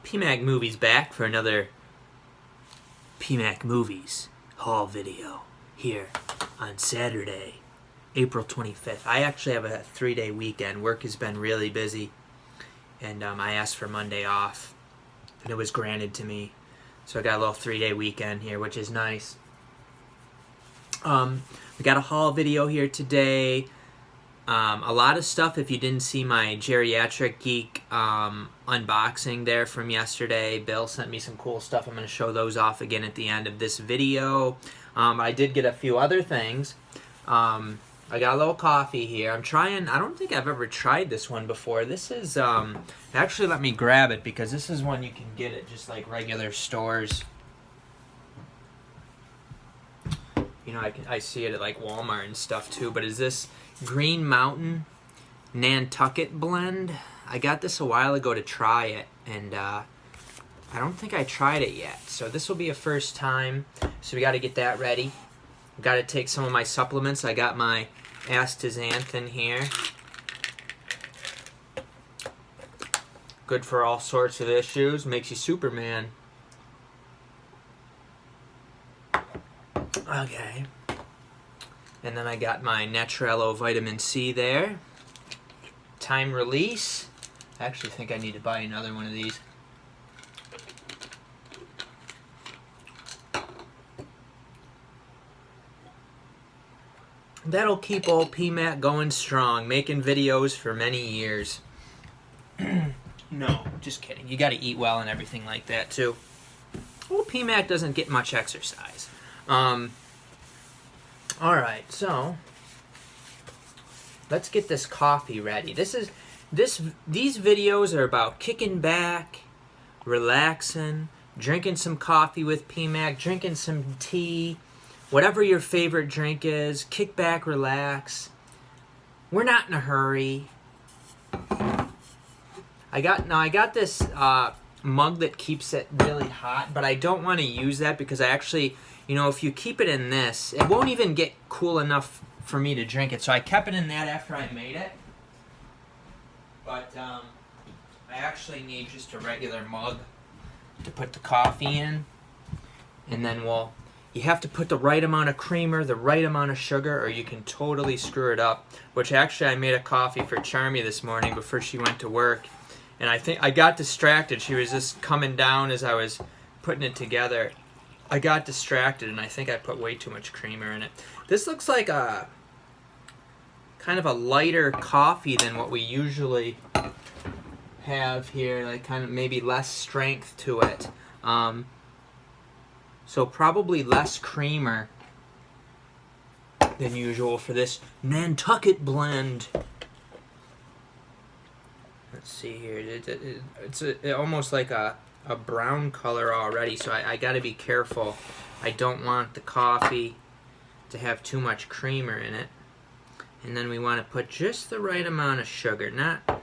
PMacMovies back for another PMacMovies haul video here on Saturday, April 25th. I actually have a 3-day weekend. Work has been really busy, and I asked for Monday off, and it was granted to me. So I got a little 3-day weekend here, which is nice. We got a haul video here today. A lot of stuff, if you didn't see my Geriatric Geek unboxing there from yesterday, Bill sent me some cool stuff. I'm going to show those off again at the end of this video. I did get a few other things. I got a little coffee here. I'm trying, I don't think I've ever tried this one before. This is, actually let me grab it because this is one you can get at just like regular stores. You know, I see it at like Walmart and stuff too, but is this Green Mountain Nantucket blend? I got this a while ago to try it, and I don't think I tried it yet. So this will be a first time, so we got to get that ready. Got to take some of my supplements. I got my astaxanthin here. Good for all sorts of issues. Makes you Superman. Okay. And then I got my Naturello vitamin C there. Time release. I actually think I need to buy another one of these. That'll keep old PMac going strong, making videos for many years. No, just kidding. You got to eat well and everything like that too. Old PMac doesn't get much exercise. Alright, so let's get this coffee ready. These videos are about kicking back, relaxing, drinking some coffee with PMac, drinking some tea, whatever your favorite drink is. Kick back, relax. We're not in a hurry. I got this mug that keeps it really hot, but I don't want to use that because I actually, you know, if you keep it in this, it won't even get cool enough for me to drink it. So I kept it in that after I made it. But I actually need just a regular mug to put the coffee in. And then you have to put the right amount of creamer, the right amount of sugar, or you can totally screw it up. Which actually I made a coffee for Charmy this morning before she went to work. And I think I got distracted. She was just coming down as I was putting it together. I got distracted, and I think I put way too much creamer in it. This looks like a kind of a lighter coffee than what we usually have here, like kind of maybe less strength to it. So probably less creamer than usual for this Nantucket blend. Let's see here. It's almost like a brown color already, so I got to be careful. I don't want the coffee to have too much creamer in it. And then we want to put just the right amount of sugar. Not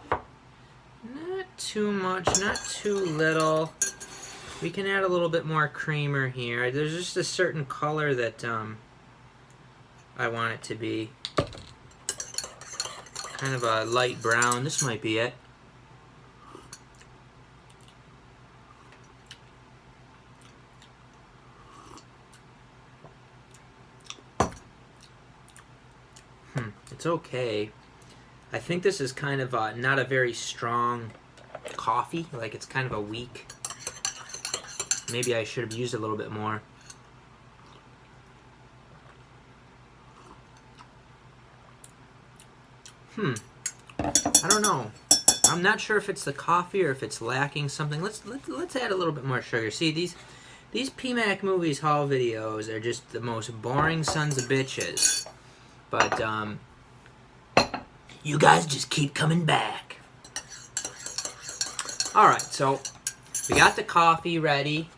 too much, not too little. We can add a little bit more creamer here. There's just a certain color that I want it to be. Kind of a light brown. This might be it. It's okay. I think this is kind of not a very strong coffee. Like, it's kind of a weak. Maybe I should have used a little bit more. I don't know. I'm not sure if it's the coffee or if it's lacking something. Let's add a little bit more sugar. See, these PMacMovies haul videos are just the most boring sons of bitches. But you guys just keep coming back. Alright, so we got the coffee ready.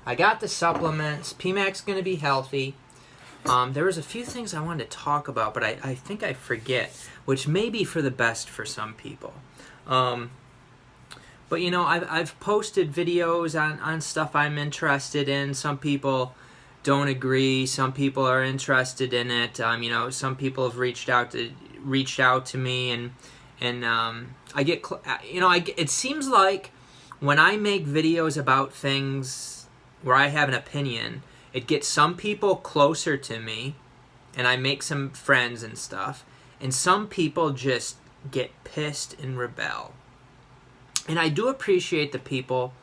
I got the supplements. PMac's going to be healthy. There was a few things I wanted to talk about, but I think I forget, which may be for the best for some people. But, you know, I've posted videos on stuff I'm interested in. Some people don't agree. Some people are interested in it. You know, some people have reached out to me, and I get, you know, it seems like when I make videos about things where I have an opinion, it gets some people closer to me, and I make some friends and stuff, and some people just get pissed and rebel. And I do appreciate the people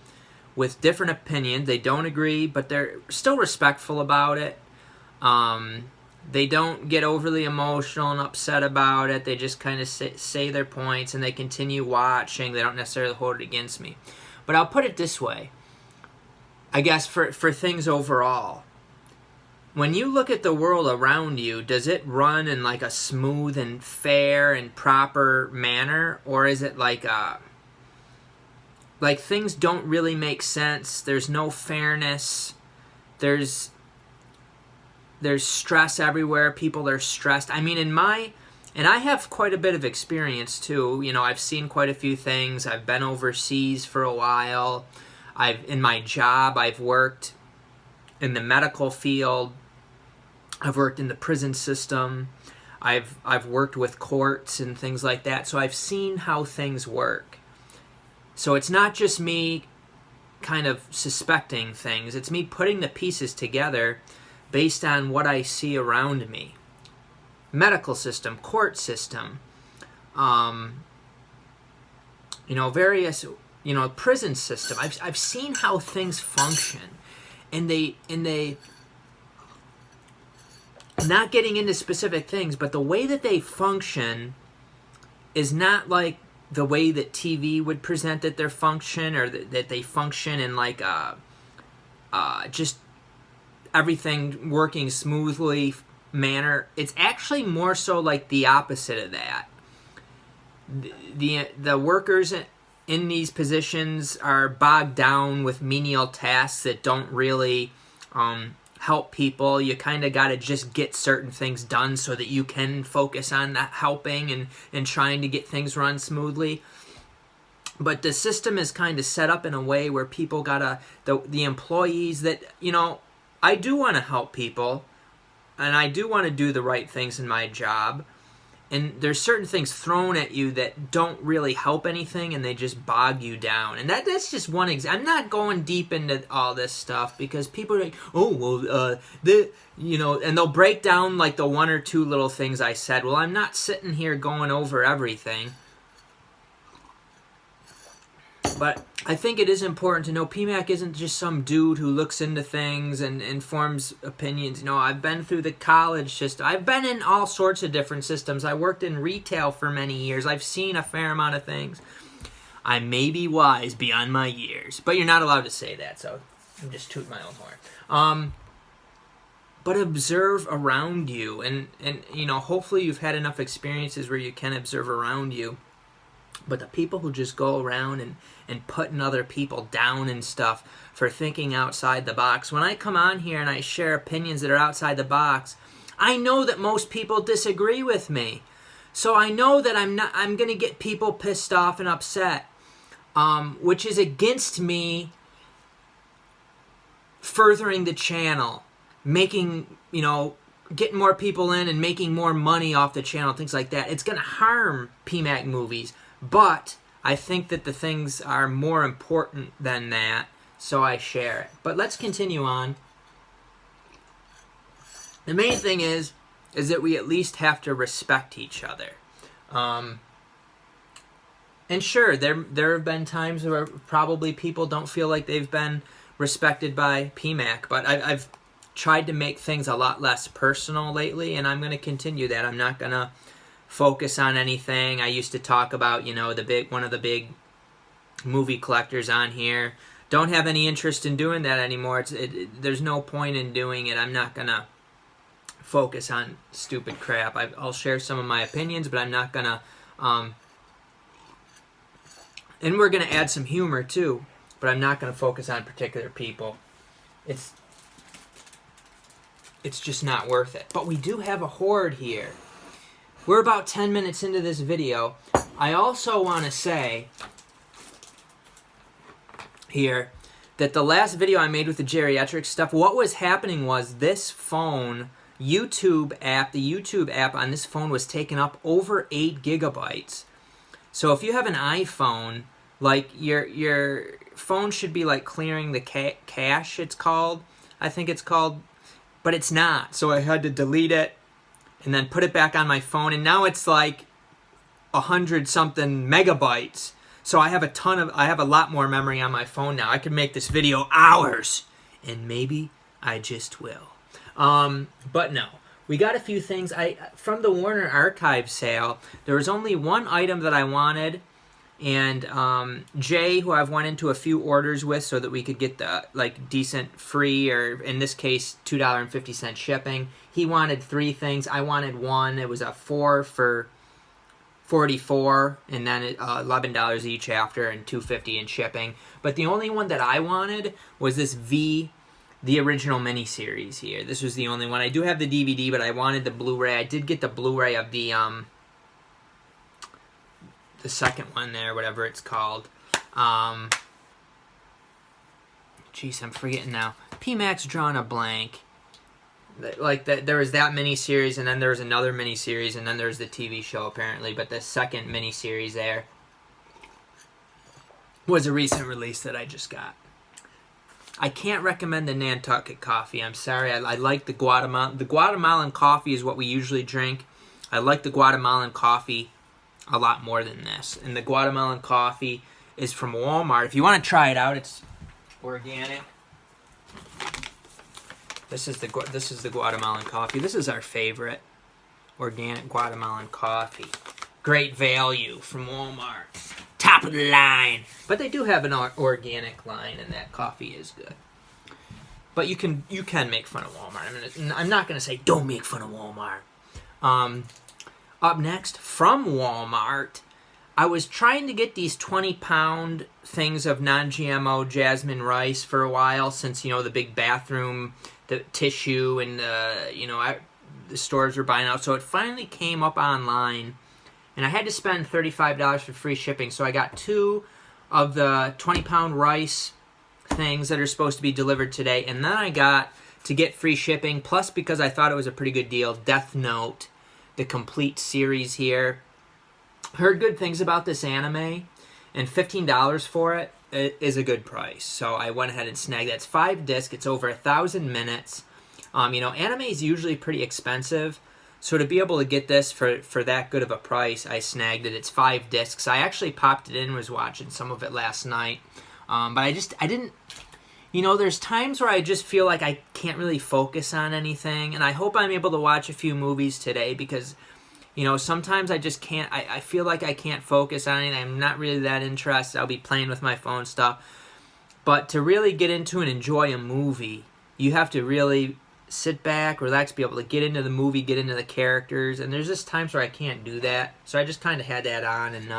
with different opinions. They don't agree, but they're still respectful about it. They don't get overly emotional and upset about it. They just kind of say their points, and they continue watching. They don't necessarily hold it against me. But I'll put it this way. I guess for things overall, when you look at the world around you, does it run in like a smooth and fair and proper manner? Or is it like things don't really make sense? There's no fairness. There's stress everywhere. People are stressed. I mean, and I have quite a bit of experience too. You know, I've seen quite a few things. I've been overseas for a while. In my job, I've worked in the medical field. I've worked in the prison system. I've worked with courts and things like that. So I've seen how things work. So it's not just me kind of suspecting things. It's me putting the pieces together based on what I see around me. Medical system, court system, various, prison system. I've seen how things function, and they not getting into specific things, but the way that they function is not like the way that TV would present that their function, or that they function in like just everything working smoothly manner. It's actually more so like the opposite of that. The workers in these positions are bogged down with menial tasks that don't really help people. You kind of got to just get certain things done so that you can focus on that helping and trying to get things run smoothly. But the system is kind of set up in a way where people gotta, the employees that, I do want to help people, and I do want to do the right things in my job, and there's certain things thrown at you that don't really help anything, and they just bog you down. And that's just one example. I'm not going deep into all this stuff, because people are like, and they'll break down like the one or two little things I said. Well, I'm not sitting here going over everything. But I think it is important to know PMac isn't just some dude who looks into things and forms opinions. I've been through the college system. I've been in all sorts of different systems. I worked in retail for many years. I've seen a fair amount of things. I may be wise beyond my years, but you're not allowed to say that, so I'm just tooting my own horn. But observe around you, and hopefully you've had enough experiences where you can observe around you. But the people who just go around and putting other people down and stuff for thinking outside the box. When I come on here and I share opinions that are outside the box, I know that most people disagree with me. So I know that I'm going to get people pissed off and upset, which is against me furthering the channel, making, getting more people in and making more money off the channel, things like that. It's going to harm PMacMovies. But I think that the things are more important than that, so I share it. But let's continue on. The main thing is that we at least have to respect each other. And sure, there have been times where probably people don't feel like they've been respected by PMac, but I've tried to make things a lot less personal lately, and I'm going to continue that. I'm not going to focus on anything. I used to talk about, one of the big movie collectors on here. Don't have any interest in doing that anymore. There's no point in doing it. I'm not going to focus on stupid crap. I'll share some of my opinions, but I'm not going to... and we're going to add some humor, too. But I'm not going to focus on particular people. It's just not worth it. But we do have a horde here. We're about 10 minutes into this video. I also want to say here that the last video I made with the geriatric stuff, what was happening was this phone, the YouTube app on this phone was taking up over 8 gigabytes. So if you have an iPhone, like your phone should be like clearing the cache, it's called. I think it's called. But it's not. So I had to delete it and then put it back on my phone. And now it's like 100-something megabytes. So I have a lot more memory on my phone now. I could make this video hours. And maybe I just will. But no. We got a few things. From the Warner Archive sale, there was only one item that I wanted. And Jay, who I've went into a few orders with so that we could get the decent free, or in this case $2.50 shipping, he wanted 3 things. I wanted 1. It was a 4 for $44, and then $11 each after, and $2.50 in shipping. But the only one that I wanted was this the original miniseries here. This was the only one. I do have the DVD, but I wanted the Blu-ray. I did get the Blu-ray of the second one there, whatever it's called. Jeez, I'm forgetting now. PMac's drawing a blank. There was that miniseries, and then there was another miniseries, and then there's the TV show apparently. But the second miniseries there was a recent release that I just got. I can't recommend the Nantucket coffee. I'm sorry. I like the Guatemalan. The Guatemalan coffee is what we usually drink. I like the Guatemalan coffee a lot more than this. And the Guatemalan coffee is from Walmart. If you want to try it out, it's organic. This is the Guatemalan coffee. This is our favorite organic Guatemalan coffee. Great value from Walmart. Top of the line. But they do have an organic line, and that coffee is good. But you can make fun of Walmart. I'm not going to say don't make fun of Walmart. Up next, from Walmart, I was trying to get these 20-pound things of non-GMO jasmine rice for a while, since, the big bathroom, the tissue, and, the stores were buying out. So it finally came up online, and I had to spend $35 for free shipping. So I got 2 of the 20-pound rice things that are supposed to be delivered today. And then I got, to get free shipping, plus because I thought it was a pretty good deal, Death Note, the complete series here. Heard good things about this anime, and $15 for it is a good price. So I went ahead and snagged that. It's 5 discs. It's over 1,000 minutes. Anime is usually pretty expensive. So to be able to get this for that good of a price, I snagged it. It's 5 discs. I actually popped it in and was watching some of it last night. But I didn't... there's times where I just feel like I can't really focus on anything. And I hope I'm able to watch a few movies today because, sometimes I just can't. I feel like I can't focus on anything. I'm not really that interested. I'll be playing with my phone stuff. But to really get into and enjoy a movie, you have to really sit back, relax, be able to get into the movie, get into the characters. And there's just times where I can't do that. So I just kind of had that on. And,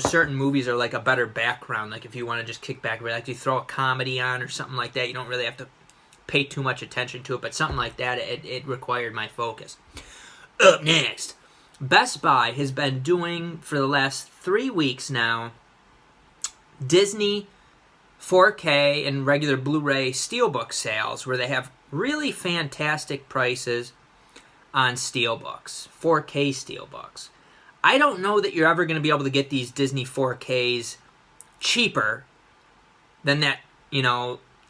certain movies are like a better background. Like if you want to just kick back, like you throw a comedy on or something like that, you don't really have to pay too much attention to it. But something like that, it required my focus. Up next, Best Buy has been doing for the last 3 weeks now Disney 4K and regular Blu-ray Steelbook sales where they have really fantastic prices on Steelbooks, 4K Steelbooks. I don't know that you're ever going to be able to get these Disney 4Ks cheaper than that,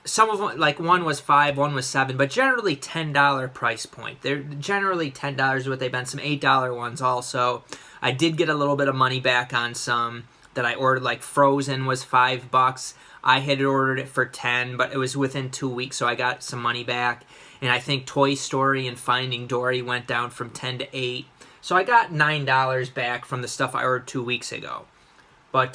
some of them, like one was $5, one was $7, but generally $10 price point. They're generally $10 is what they've been, some $8 ones also. I did get a little bit of money back on some that I ordered, like Frozen was $5. I had ordered it for $10, but it was within 2 weeks, so I got some money back. And I think Toy Story and Finding Dory went down from $10 to $8. So I got $9 back from the stuff I ordered 2 weeks ago. But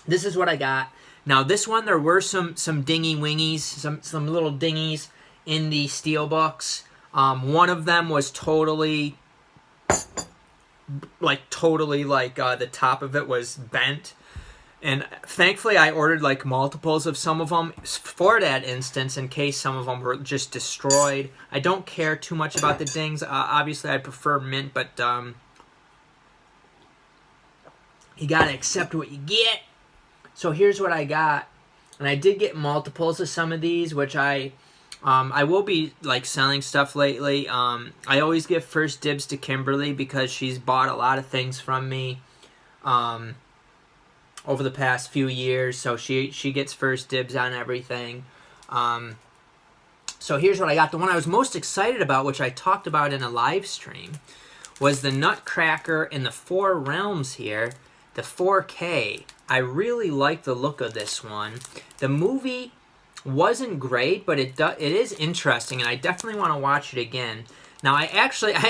this is what I got. Now this one, there were some dingy-wingies, some little dingies in the Steelbooks. One of them was totally the top of it was bent. And thankfully I ordered like multiples of some of them for that instance in case some of them were just destroyed. I don't care too much about the dings. Obviously I prefer mint, but you gotta accept what you get. So here's what I got. And I did get multiples of some of these, which I will be like selling stuff lately. I always give first dibs to Kimberly because she's bought a lot of things from me. over the past few years, so she gets first dibs on everything. So here's what I got. The one I was most excited about, which I talked about in a live stream, was the Nutcracker in the Four Realms here, the 4K. I really like the look of this one. The movie wasn't great, but it is interesting, and I definitely want to watch it again. Now, I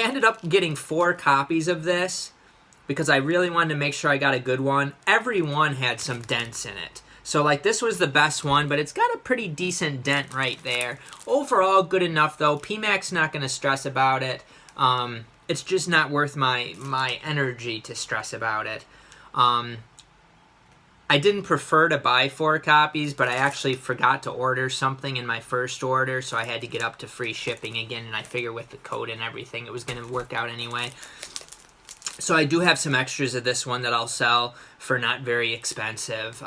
ended up getting 4 copies of this because I really wanted to make sure I got a good one. Every one had some dents in it. So, like, this was the best one, but it's got a pretty decent dent right there. Overall, good enough, though. PMac's not going to stress about it. It's just not worth my energy to stress about it. I didn't prefer to buy 4 copies, but I actually forgot to order something in my first order, so I had to get up to free shipping again, and I figure with the code and everything, it was going to work out anyway. So I do have some extras of this one that I'll sell for not very expensive.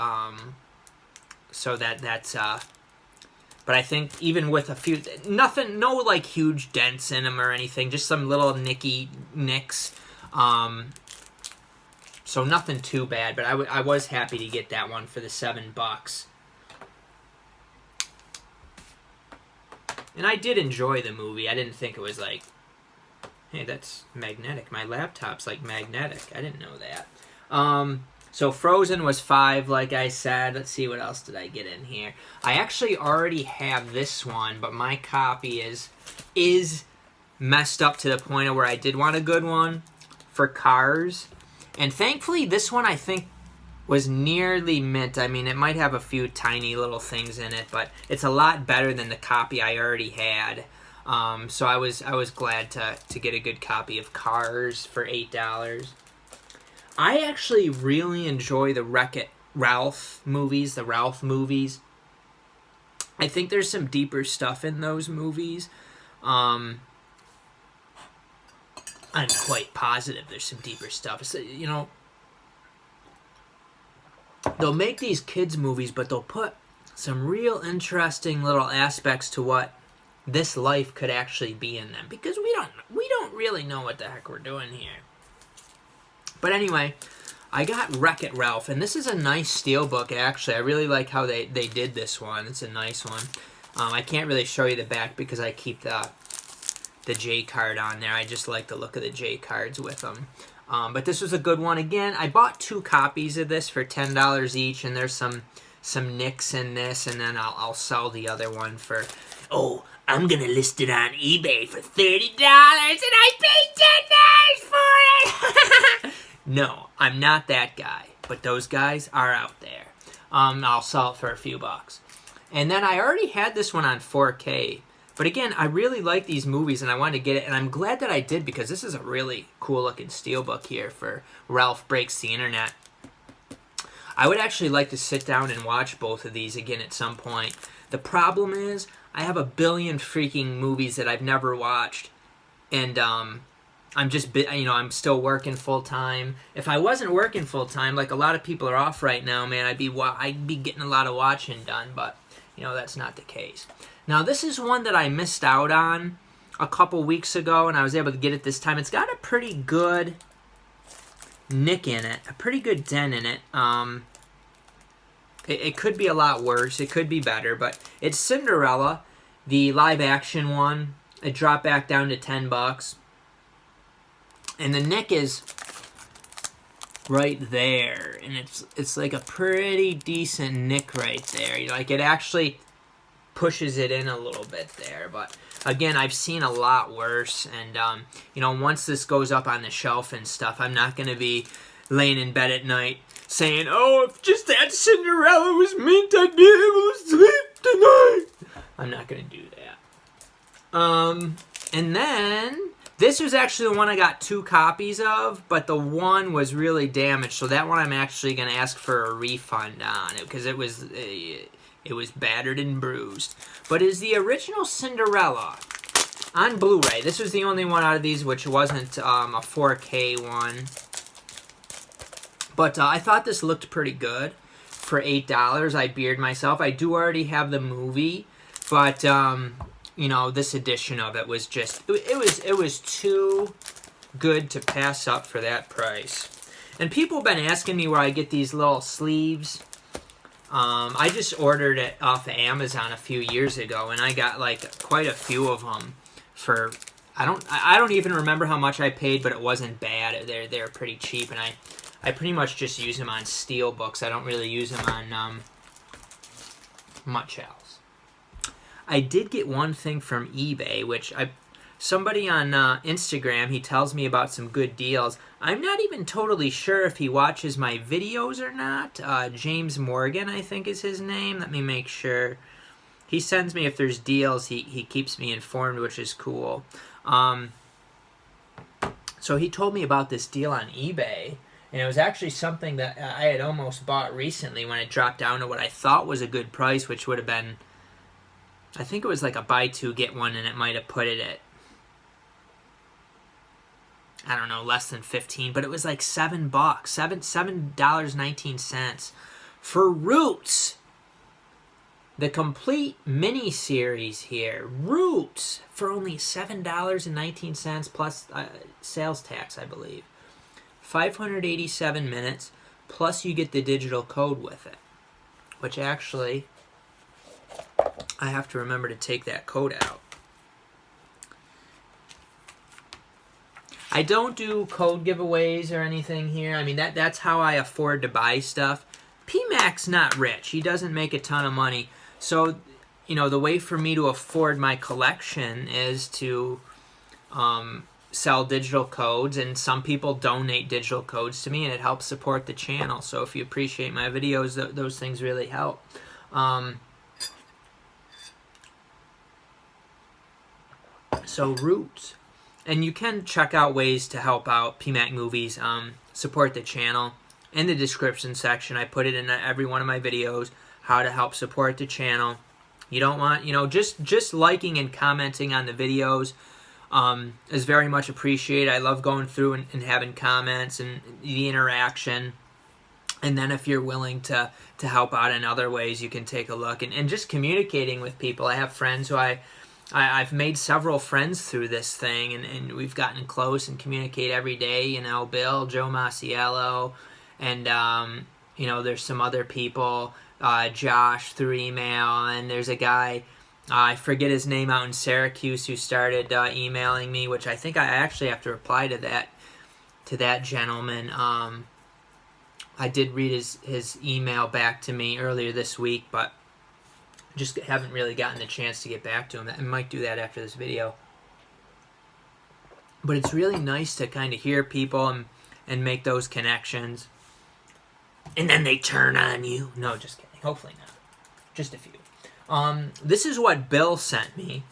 So that's but I think even with a few, no like huge dents in them or anything, just some little nicks. So nothing too bad, but I was happy to get that one for the $7. And I did enjoy the movie. I didn't think it was like, hey, that's magnetic. My laptop's like magnetic. I didn't know that. So Frozen was $5, like I said. Let's see, what else did I get in here? I actually already have this one, but my copy is messed up to the point of where I did want a good one for Cars. And thankfully, this one, I think, was nearly mint. I mean, it might have a few tiny little things in it, but it's a lot better than the copy I already had. So I was glad to get a good copy of Cars for $8. I actually really enjoy the Wreck-It Ralph movies, the Ralph movies. I think there's some deeper stuff in those movies. I'm quite positive there's some deeper stuff. So, you know, they'll make these kids movies, but they'll put some real interesting little aspects to what this life could actually be in them, because we don't really know what the heck we're doing here. But anyway, I got Wreck-It Ralph, and this is a nice steelbook, actually. I really like how they did this one. It's a nice one. I can't really show you the back because I keep the J card on there. I just like the look of the J cards with them. But this was a good one. Again, I bought 2 copies of this for $10 each, and there's some nicks in this, and then I'll sell the other one for, oh, I'm gonna list it on eBay for $30, and I paid $10 for it! No, I'm not that guy, but those guys are out there. I'll sell it for a few bucks. And then I already had this one on 4K, but again, I really like these movies, and I wanted to get it, and I'm glad that I did, because this is a really cool-looking steelbook here for Ralph Breaks the Internet. I would actually like to sit down and watch both of these again at some point. The problem is, I have a billion freaking movies that I've never watched, and I'm just, I'm still working full-time. If I wasn't working full-time, like a lot of people are off right now, man, I'd be getting a lot of watching done, but, that's not the case. Now, this is one that I missed out on a couple weeks ago, and I was able to get it this time. It's got a pretty good nick in it, a pretty good dent in it. It could be a lot worse. It could be better, but it's Cinderella, the live-action one. It dropped back down to $10. And the nick is right there, and it's like a pretty decent nick right there. Like, it actually pushes it in a little bit there, but again, I've seen a lot worse, and once this goes up on the shelf and stuff, I'm not going to be laying in bed at night saying, oh, if just that Cinderella was mint, I'd be able to sleep tonight. I'm not going to do that. And then this was actually the one I got 2 copies of, but the one was really damaged, so that one I'm actually going to ask for a refund on it, because it was battered and bruised. But it's the original Cinderella on Blu-ray. This was the only one out of these which wasn't a 4K one. But I thought this looked pretty good for $8. I beard myself. I do already have the movie, but this edition of it was just, it was too good to pass up for that price. And people have been asking me where I get these little sleeves. I just ordered it off of Amazon a few years ago, and I got like quite a few of them for, I don't even remember how much I paid, but it wasn't bad. They're pretty cheap, and I pretty much just use them on Steelbooks. I don't really use them on much else. I did get one thing from eBay, which somebody on Instagram, he tells me about some good deals. I'm not even totally sure if he watches my videos or not. James Morgan, I think is his name. Let me make sure. He sends me if there's deals. He keeps me informed, which is cool. So he told me about this deal on eBay. And it was actually something that I had almost bought recently when it dropped down to what I thought was a good price, which would have been, I think it was like a buy two, get one, and it might have put it at, I don't know, less than 15, but it was like $7, $7.19 for Roots. The complete mini series here, Roots, for only $7.19 plus sales tax, I believe. 587 minutes, plus you get the digital code with it, which actually, I have to remember to take that code out. I don't do code giveaways or anything here. I mean, that's how I afford to buy stuff. PMac's not rich. He doesn't make a ton of money. So, you know, the way for me to afford my collection is to sell digital codes, and some people donate digital codes to me, and it helps support the channel. So if you appreciate my videos, those things really help. So Roots. And you can check out ways to help out PMacMovies, support the channel. In the description section, I put it in every one of my videos, how to help support the channel. You don't want, you know, just liking and commenting on the videos is very much appreciated. I love going through and having comments and the interaction. And then if you're willing to help out in other ways, you can take a look. And just communicating with people. I have friends who I've made several friends through this thing, and we've gotten close and communicate every day. You know, Bill, Joe Masiello, and, you know, there's some other people, Josh through email, and there's a guy, I forget his name, out in Syracuse who started emailing me, which I think I actually have to reply to that gentleman. I did read his email back to me earlier this week, but just haven't really gotten the chance to get back to him. I might do that after this video. But it's really nice to kind of hear people and make those connections. And then they turn on you. No, just kidding. Hopefully not. Just a few. This is what Bill sent me.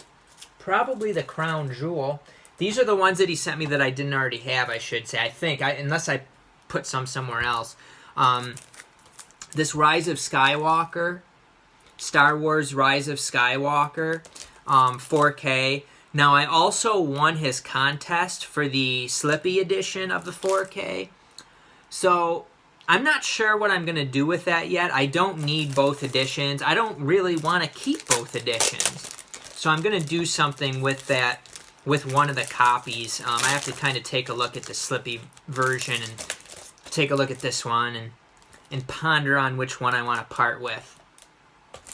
Probably the crown jewel. These are the ones that he sent me that I didn't already have, I should say. I think, unless I put some somewhere else. This Rise of Skywalker. Star Wars Rise of Skywalker. 4K. Now, I also won his contest for the Slippy edition of the 4K. So, I'm not sure what I'm going to do with that yet. I don't need both editions. I don't really want to keep both editions. So I'm going to do something with that, with one of the copies. I have to kind of take a look at the Slippy version and take a look at this one and ponder on which one I want to part with.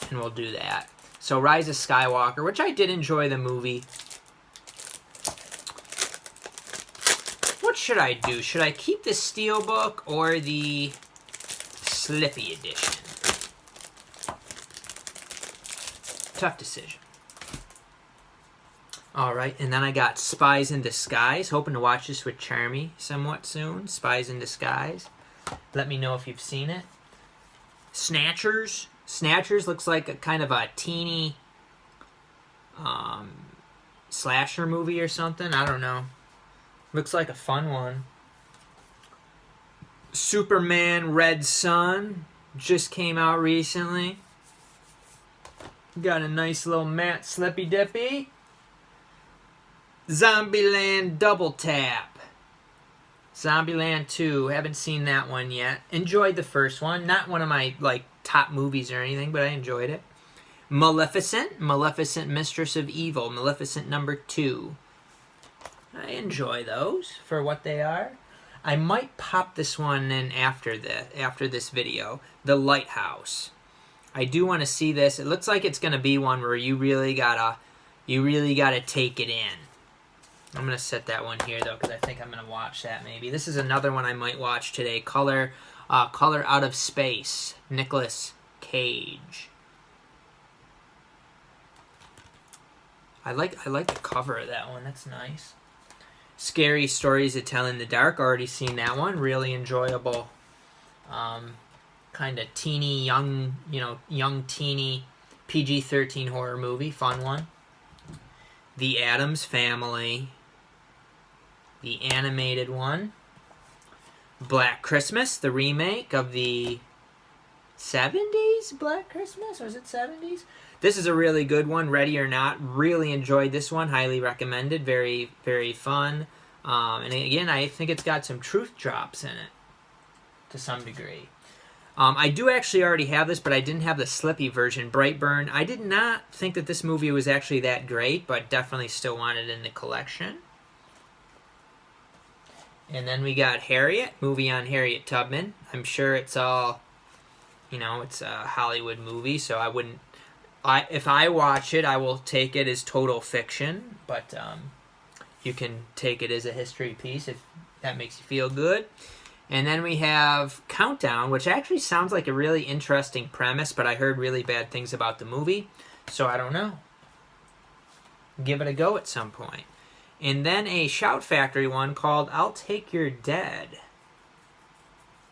And we'll do that. So Rise of Skywalker, which I did enjoy the movie. What should I do? Should I keep the Steelbook or the Slippy edition? Tough decision. Alright, and then I got Spies in Disguise. Hoping to watch this with Charmy somewhat soon. Spies in Disguise. Let me know if you've seen it. Snatchers. Snatchers looks like a kind of a teeny slasher movie or something. I don't know. Looks like a fun one. Superman Red Sun just came out recently. Got a nice little matte Slippy Dippy. Zombieland Double Tap. Zombieland 2. Haven't seen that one yet. Enjoyed the first one. Not one of my top movies or anything, but I enjoyed it. Maleficent. Maleficent Mistress of Evil. Maleficent number 2. I enjoy those for what they are. I might pop this one in after this video. The Lighthouse. I do want to see this. It looks like it's going to be one where you really gotta take it in. I'm going to set that one here though, because I think I'm going to watch that maybe. This is another one I might watch today. Color Out of Space. Nicolas Cage. I like the cover of that one. That's nice. Scary Stories to Tell in the Dark. Already seen that one. Really enjoyable. Kind of teeny, young teeny PG-13 horror movie. Fun one. The Addams Family. The animated one. Black Christmas, the remake of the 70s Black Christmas? Or is it 70s? This is a really good one. Ready or Not. Really enjoyed this one. Highly recommended. Very, very fun. And again, I think it's got some truth drops in it to some degree. I do actually already have this, but I didn't have the Slippy version, Brightburn. I did not think that this movie was actually that great, but definitely still want it in the collection. And then we got Harriet, movie on Harriet Tubman. I'm sure it's all, it's a Hollywood movie, so I wouldn't... if I watch it, I will take it as total fiction, but you can take it as a history piece if that makes you feel good. And then we have Countdown, which actually sounds like a really interesting premise, but I heard really bad things about the movie, so I don't know. Give it a go at some point. And then a Shout Factory one called I'll Take Your Dead,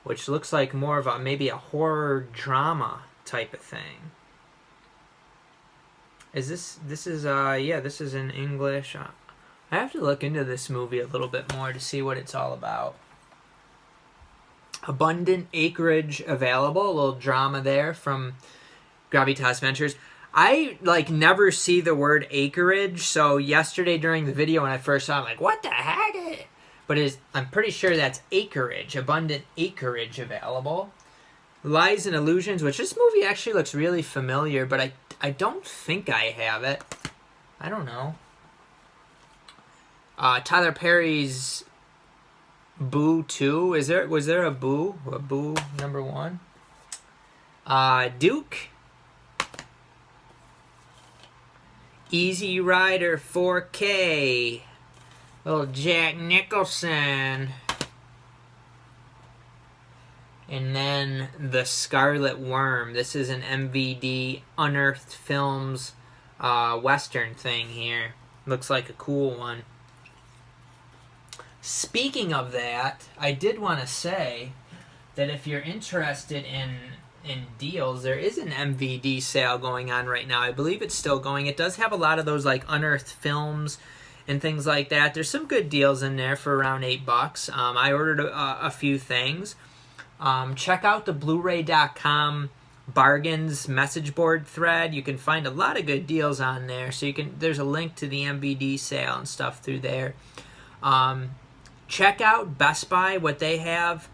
which looks like more of maybe a horror drama type of thing. This is in English. I have to look into this movie a little bit more to see what it's all about. Abundant Acreage Available, a little drama there from Gravitas Ventures. I never see the word acreage, so yesterday during the video when I first saw it, I'm like, what the heck? But I'm pretty sure that's acreage, abundant acreage available. Lies and Illusions, which this movie actually looks really familiar, but I don't think I have it. I don't know. Tyler Perry's Boo 2. Was there a Boo? A Boo number 1? Duke. Easy Rider 4K. Little Jack Nicholson. And then The Scarlet Worm. This is an MVD Unearthed Films Western thing here. Looks like a cool one. Speaking of that, I did want to say that if you're interested in deals, there is an MVD sale going on right now. I believe it's still going. It does have a lot of those Unearthed Films and things like that. There's some good deals in there for around $8. I ordered a few things. Check out the Blu-ray.com bargains message board thread. You can find a lot of good deals on there. So there's a link to the MVD sale and stuff through there. Check out Best Buy, what they have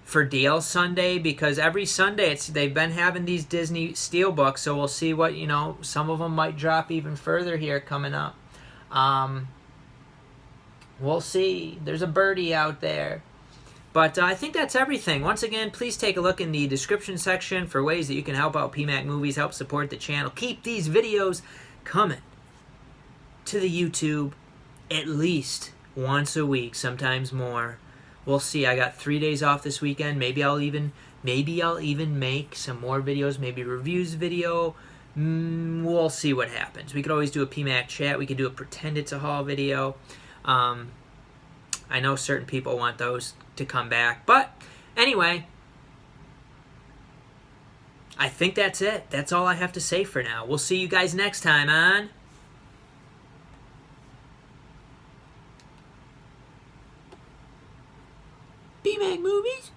for Deal Sunday, because every Sunday they've been having these Disney Steelbooks, so we'll see what, some of them might drop even further here coming up. We'll see. There's a birdie out there. But I think that's everything. Once again, please take a look in the description section for ways that you can help out PMacMovies, help support the channel. Keep these videos coming to the YouTube at least once a week, sometimes more. We'll see. I got 3 days off this weekend. Maybe I'll even make some more videos, maybe reviews video. We'll see what happens. We could always do a PMac chat. We could do a pretend it's a haul video. I know certain people want those to come back. But anyway, I think that's it. That's all I have to say for now. We'll see you guys next time on PMacMovies.